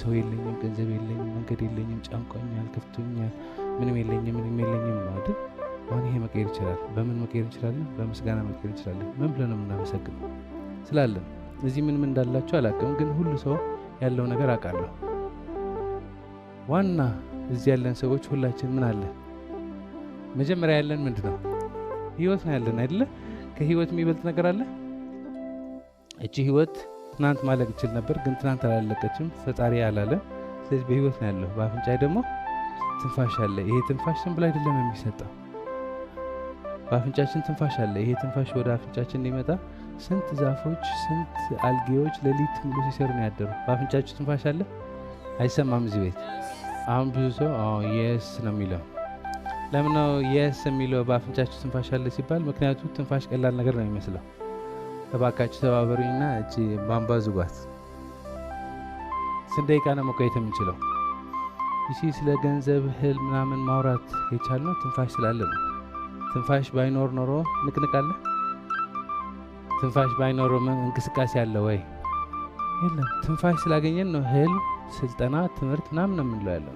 ሰው የለኝም፣ ገንዘብ የለኝም፣ መንገድ የለኝም፣ ጫንቆኛል፣ ከፍቶኛል፣ ምንም የለኝም ነው አይደል? አሁን ይሄ መቀየር ይችላል። በምን መቀየር እንችላለን? በምስጋና መቀየር እንችላለን። ምን ብለን ነው የምናመሰግነው? ስላለን እዚህ ምን እንዳላችሁ አላውቅም፣ ግን ሁሉ ሰው ያለው ነገር አውቃለሁ። ዋና እዚህ ያለን ሰዎች ሁላችን ምን አለ? መጀመሪያ ያለን ምንድነው? ህይወት ነው ያለን አይደለ? ከህይወት የሚበልጥ ነገር አለ? እቺ ህይወት ትናንት ማለቅ ይችል ነበር፣ ግን ትናንት አላለቀችም። ፈጣሪ አላለ። ስለዚህ በህይወት ነው ያለው። በአፍንጫዬ ደግሞ ትንፋሽ አለ። ይሄ ትንፋሽ ዝም ብሎ አይደለም የሚሰጠው። በአፍንጫችን ትንፋሽ አለ። ይሄ ትንፋሽ ወደ አፍንጫችን እንዲመጣ ስንት ዛፎች፣ ስንት አልጌዎች ሌሊት ሙሉ ሲሰሩ ነው ያደሩ። በአፍንጫችሁ ትንፋሽ አለ። አይሰማም እዚህ ቤት። አሁን ብዙ ሰው የስ ነው የሚለው። ለምን ነው የስ የሚለው? በአፍንጫችሁ ትንፋሽ አለ ሲባል ምክንያቱም ትንፋሽ ቀላል ነገር ነው የሚመስለው። እባካችሁ ተባበሩኝና እቺ ቧንቧ ዝጓት። ስንት ደቂቃ ነው መቆየት የምንችለው? እሺ፣ ስለ ገንዘብ ህል ምናምን ማውራት የቻልነው ትንፋሽ ስላለ ነው። ትንፋሽ ባይኖር ኖሮ ንቅንቅ አለ? ትንፋሽ ባይኖር እንቅስቃሴ አለ ወይ? የለም። ትንፋሽ ስላገኘን ነው ህል፣ ስልጠና፣ ትምህርት ምናምን ነው የምንለው ያለው።